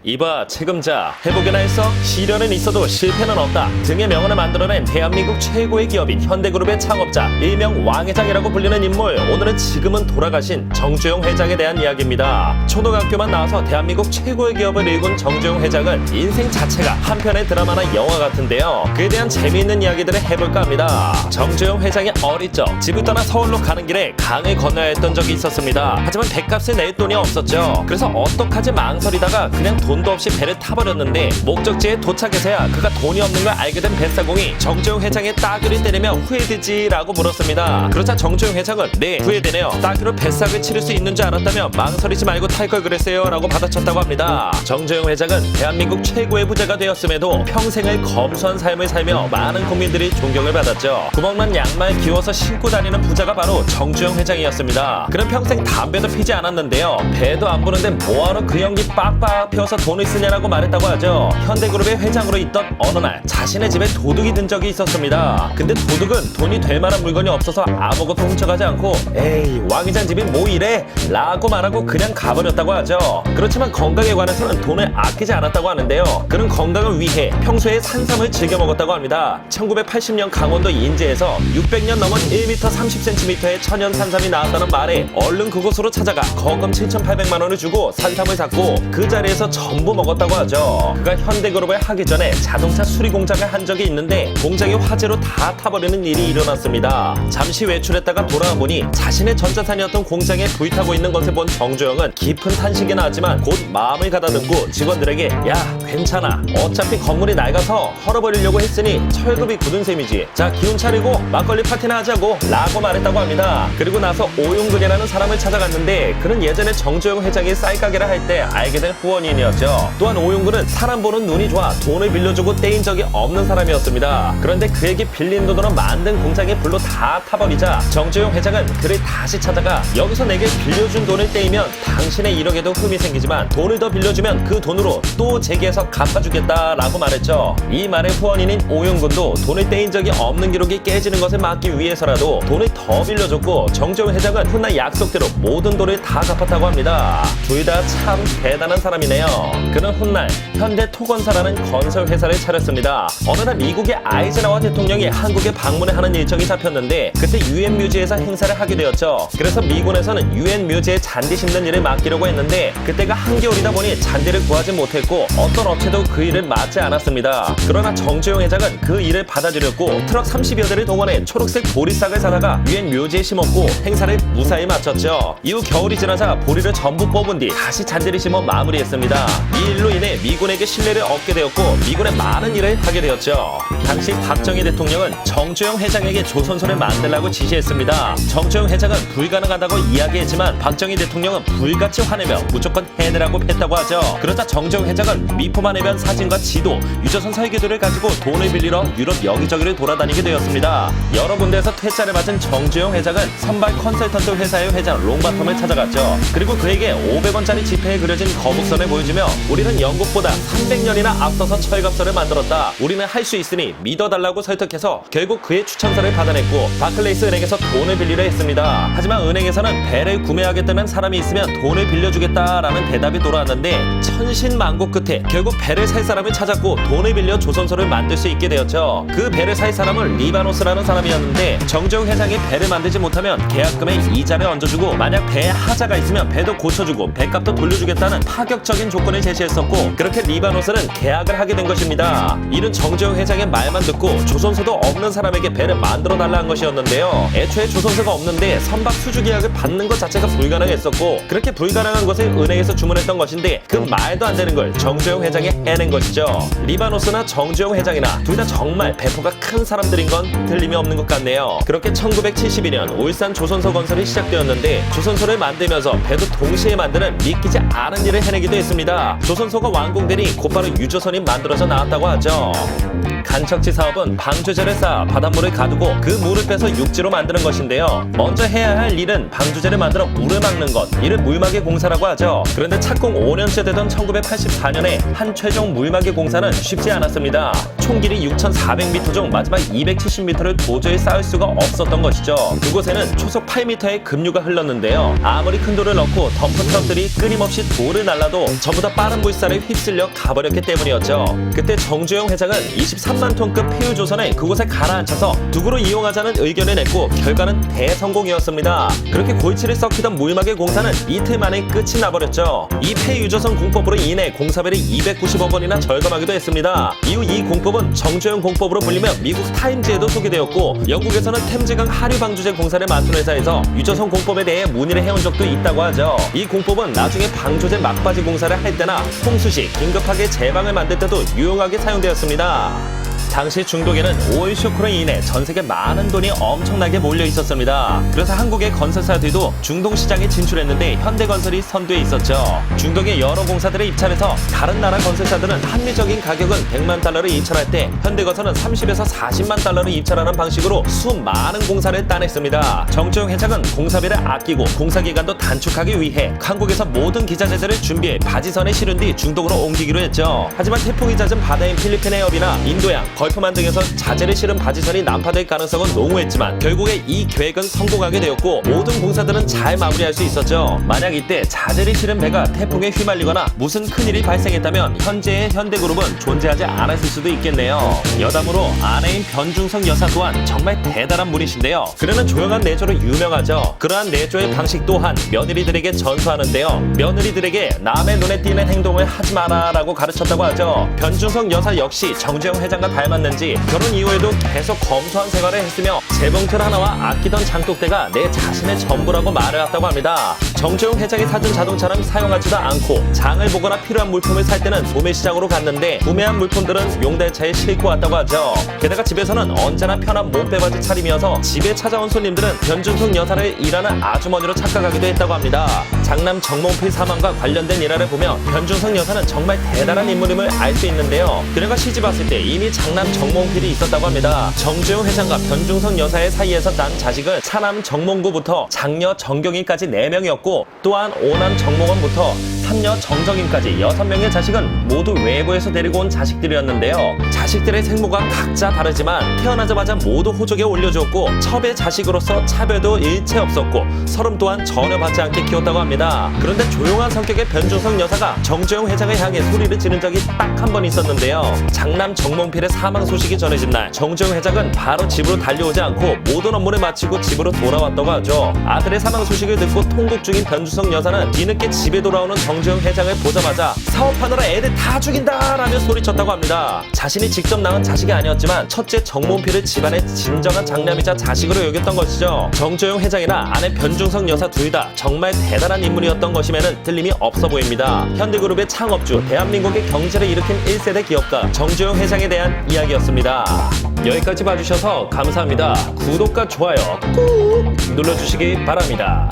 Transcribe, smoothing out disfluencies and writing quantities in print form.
이봐 책임자, 해보게나 했어? 시련은 있어도 실패는 없다 등의 명언을 만들어낸 대한민국 최고의 기업인 현대그룹의 창업자, 일명 왕회장이라고 불리는 인물. 오늘은 지금은 돌아가신 정주영 회장에 대한 이야기입니다. 초등학교만 나와서 대한민국 최고의 기업을 일군 정주영 회장은 인생 자체가 한 편의 드라마나 영화 같은데요. 그에 대한 재미있는 이야기들을 해볼까 합니다. 정주영 회장이 어릴 적 집을 떠나 서울로 가는 길에 강을 건너야 했던 적이 있었습니다. 하지만 배값을 낼 돈이 없었죠. 그래서 어떡하지 망설이다가 그냥 돈도 없이 배를 타버렸는데, 목적지에 도착해서야 그가 돈이 없는 걸 알게 된 뱃사공이 정주영 회장의 따귀를 때리며 후회되지? 라고 물었습니다. 그러자 정주영 회장은 네, 후회되네요. 따귀로 뱃삭을 치를 수 있는 줄 알았다며 망설이지 말고 탈 걸 그랬어요 라고 받아쳤다고 합니다. 정주영 회장은 대한민국 최고의 부자가 되었음에도 평생을 검소한 삶을 살며 많은 국민들이 존경을 받았죠. 구멍난 양말 기워서 신고 다니는 부자가 바로 정주영 회장이었습니다. 그는 평생 담배도 피지 않았는데요. 배도 안 부는데 뭐하러 그 연기 빡빡 피워서 돈을 쓰냐라고 말했다고 하죠. 현대그룹의 회장으로 있던 어느 날 자신의 집에 도둑이 든 적이 있었습니다. 근데 도둑은 돈이 될 만한 물건이 없어서 아무것도 훔쳐가지 않고 에이 왕회장 집이 뭐 이래? 라고 말하고 그냥 가버렸다고 하죠. 그렇지만 건강에 관해서는 돈을 아끼지 않았다고 하는데요. 그는 건강을 위해 평소에 산삼을 즐겨 먹었다고 합니다. 1980년 강원도 인제에서 600년 넘은 1m 30cm의 천연 산삼이 나왔다는 말에 얼른 그곳으로 찾아가 거금 7,800만 원을 주고 산삼을 샀고 그 자리에서 전부 먹었다고 하죠. 그가 현대그룹을 하기 전에 자동차 수리 공장을 한 적이 있는데 공장이 화재로 다 타버리는 일이 일어났습니다. 잠시 외출했다가 돌아와 보니 자신의 전 자산이었던 공장에 불타고 있는 것을 본 정주영은 깊은 탄식이 나왔지만 곧 마음을 가다듬고 직원들에게 야 괜찮아, 어차피 건물이 낡아서 헐어버리려고 했으니 철급이 굳은 셈이지, 자 기운 차리고 막걸리 파티나 하자고 라고 말했다고 합니다. 그리고 나서 오용근이라는 사람을 찾아갔는데 그는 예전에 정주영 회장이 쌀가게를 할 때 알게 된 후원인이었죠. 또한 오용근은 사람 보는 눈이 좋아 돈을 빌려주고 떼인 적이 없는 사람이었습니다. 그런데 그에게 빌린 돈으로 만든 공장의 불로 다 타버리자 정주영 회장은 그를 다시 찾아가 여기서 내게 빌려준 돈을 떼이면 당신의 1억에도 흠이 생기지만 돈을 더 빌려주면 그 돈으로 또 재기해서 갚아주겠다라고 말했죠. 이 말에 후원인인 오용근도 돈을 떼인 적이 없는 기록이 깨지는 것을 막기 위해서라도 돈을 더 빌려줬고 정주영 회장은 훗날 약속대로 모든 돈을 다 갚았다고 합니다. 둘 다 참 대단한 사람이네요. 그는 훗날 현대토건사라는 건설 회사를 차렸습니다. 어느 날 미국의 아이젠하워 대통령이 한국에 방문을 하는 일정이 잡혔는데 그때 유엔 뮤지에서 행사를 하게 되었죠. 그래서 미군에서는 유엔 뮤지에 잔디 심는 일을 맡기려고 했는데 그때가 한겨울이다 보니 잔디를 구하지 못했고 어떤 업체도 그 일을 맡지 않았습니다. 그러나 정주영 회장은 그 일을 받아들였고 트럭 30여 대를 동원해 초록색 보리싹을 사다가 유엔 묘지에 심었고 행사를 무사히 마쳤죠. 이후 겨울이 지나자 보리를 전부 뽑은 뒤 다시 잔디를 심어 마무리했습니다. 이 일로 인해 미군에게 신뢰를 얻게 되었고 미군에 많은 일을 하게 되었죠. 당시 박정희 대통령은 정주영 회장에게 조선소를 만들라고 지시했습니다. 정주영 회장은 불가능하다고 이야기했지만 박정희 대통령은 불같이 화내며 무조건 해내라고 했다고 하죠. 그러자 정주영 회장은 미포만 해변 사진과 지도, 유조선 설계도를 가지고 돈을 빌리러 유럽 여기저기를 돌아다니게 되었습니다. 여러 군데에서 퇴짜를 맞은 정주영 회장은 선발 컨설턴트 회사의 회장 롱바텀을 찾아갔죠. 그리고 그에게 500원짜리 지폐에 그려진 거북선을 보여주며 우리는 영국보다 300년이나 앞서서 철갑선을 만들었다, 우리는 할 수 있으니 믿어달라고 설득해서 결국 그의 추천서를 받아냈고 바클레이스 은행에서 돈을 빌리려 했습니다. 하지만 은행에서는 배를 구매하겠다는 사람이 있으면 돈을 빌려주겠다라는 대답이 돌아왔는데 천신만고 끝에 결국 배를 살 사람을 찾았고 돈을 빌려 조선소를 만들 수 있게 되었죠. 그 배를 살 사람은 리바노스라는 사람이었는데 정주영 회장이 배를 만들지 못하면 계약금에 이자를 얹어주고 만약 배에 하자가 있으면 배도 고쳐주고 배값도 돌려주겠다는 파격적인 조건을 제시했었고 그렇게 리바노스는 계약을 하게 된 것입니다. 이는 정주영 회장의 말만 듣고 조선소도 없는 사람에게 배를 만들어 달라는 것이었는데요. 애초에 조선소가 없는데 선박 수주 계약을 받는 것 자체가 불가능했었고 그렇게 불가능한 것을 은행에서 주문했던 것인데 그 말도 안 되는 걸 정주영 회장이 해낸 것이죠. 리바노스나 정주영 회장이나 둘 다 정말 배포가 큰 사람들인 건 틀림이 없는 것 같네요. 그렇게 1972년 울산 조선소 건설이 시작되었는데 조선소를 만들면서 배도 동시에 만드는 믿기지 않은 일을 해내기도 했습니다. 조선소가 완공되니 곧바로 유조선이 만들어져 나왔다고 하죠. 간척지 사업은 방주제를 쌓아 바닷물을 가두고 그 물을 빼서 육지로 만드는 것인데요. 먼저 해야 할 일은 방주제를 만들어 물을 막는 것, 이를 물막이 공사라고 하죠. 그런데 착공 5년째 되던 1984년에 한 최종 물막이 공사는 쉽지 않았습니다. 총 길이 6,400m 중 마지막 270m를 도저히 쌓을 수가 없었던 것이죠. 그곳에는 초속 8m의 급류가 흘렀는데요. 아무리 큰 돌을 넣고 덤프 트럭들이 끊임없이 돌을 날라도 전부 다 빠른 물살에 휩쓸려 가버렸기 때문이었죠. 그때 정주영 회장은 23만 톤급 폐유조선을 그곳에 가라앉혀서 두구로 이용하자는 의견을 냈고 결과는 대성공이었습니다. 그렇게 골치를 썩히던 물막의 공사는 이틀 만에 끝이 나버렸죠. 이 폐유조선 공법으로 인해 공사비를 290억 원이나 절감하기도 했습니다. 이후 이 공법은 정주영 공법으로 불리며 미국 타임즈에도 소개되었고 영국에서는 템즈강 하류 방주제 공사를 맡은 회사에서 유조선 공법에 대해 문의를 해온 적도 있다고 하죠. 이 공법은 나중에 방조제 막바지 공사를 할 때나 홍수 시 긴급하게 제방을 만들 때도 유용하게 사용되었습니다. 당시 중동에는 오일 쇼크로 인해 전 세계 많은 돈이 엄청나게 몰려 있었습니다. 그래서 한국의 건설사들도 중동 시장에 진출했는데 현대건설이 선두에 있었죠. 중동의 여러 공사들에 입찰해서 다른 나라 건설사들은 합리적인 가격은 100만 달러를 입찰할 때 현대건설은 30에서 40만 달러를 입찰하는 방식으로 수많은 공사를 따냈습니다. 정주영 회장은 공사비를 아끼고 공사 기간도 단축하기 위해 한국에서 모든 기자재들을 준비해 바지선에 실은 뒤 중동으로 옮기기로 했죠. 하지만 태풍이 잦은 바다인 필리핀 해협이나 인도양, 걸프만 등에서 자재를 실은 바지선이 난파될 가능성은 농후했지만 결국에 이 계획은 성공하게 되었고 모든 공사들은 잘 마무리할 수 있었죠. 만약 이때 자재를 실은 배가 태풍에 휘말리거나 무슨 큰일이 발생했다면 현재의 현대그룹은 존재하지 않았을 수도 있겠네요. 여담으로 아내인 변중성 여사 또한 정말 대단한 분이신데요. 그녀는 조용한 내조로 유명하죠. 그러한 내조의 방식 또한 며느리들에게 전수하는데요. 며느리들에게 남의 눈에 띄는 행동을 하지 마라 라고 가르쳤다고 하죠. 변중성 여사 역시 정주영 회장과 닮았는지 결혼 이후에도 계속 검소한 생활을 했으며 재봉틀 하나와 아끼던 장독대가 내 자신의 전부라고 말해왔다고 합니다. 정주영 회장이 사준 자동차는 사용하지도 않고 장을 보거나 필요한 물품을 살 때는 도매시장으로 갔는데 구매한 물품들은 용달차에 싣고 왔다고 하죠. 게다가 집에서는 언제나 편한 몸빼바지 차림이어서 집에 찾아온 손님들은 변준숙 여사를 일하는 아주머니로 착각하기도 했다고 합니다. 장남 정몽필 사망과 관련된 일화를 보며 변준석 여사는 정말 대단한 인물임을 알 수 있는데요. 그녀가 시집 왔을 때 이미 장남 정몽필이 있었다고 합니다. 정주영 회장과 변중석 여사의 사이에서 난 자식은 차남 정몽구부터 장녀 정경희까지 4명이었고 또한 오남 정몽원부터 삼녀 정정임까지 6명의 자식은 모두 외부에서 데리고 온 자식들이었는데요. 자식들의 생모가 각자 다르지만 태어나자마자 모두 호적에 올려주었고 첩의 자식으로서 차별도 일체 없었고 서름 또한 전혀 받지 않게 키웠다고 합니다. 그런데 조용한 성격의 변준석 여사가 정주영 회장을 향해 소리를 지른 적이 딱 한 번 있었는데요. 장남 정몽필의 사망 소식이 전해진 날 정주영 회장은 바로 집으로 달려오지 않고 모든 업무를 마치고 집으로 돌아왔다고 하죠. 아들의 사망 소식을 듣고 통곡 중인 변준석 여사는 뒤늦게 집에 돌아오는 정주영 회장을 보자마자 사업하느라 애들 다 죽인다 라며 소리쳤다고 합니다. 자신이 직접 낳은 자식이 아니었지만 첫째 정몽필을 집안의 진정한 장남이자 자식으로 여겼던 것이죠. 정주영 회장이나 아내 변준석 여사 둘 다 정말 대단한 인물이었던 것임에는 틀림이 없어 보입니다. 현대그룹의 창업주, 대한민국의 경제를 일으킨 1세대 기업가 정주영 회장에 대한 이야기였습니다. 여기까지 봐주셔서 감사합니다. 구독과 좋아요 꾹 눌러주시기 바랍니다.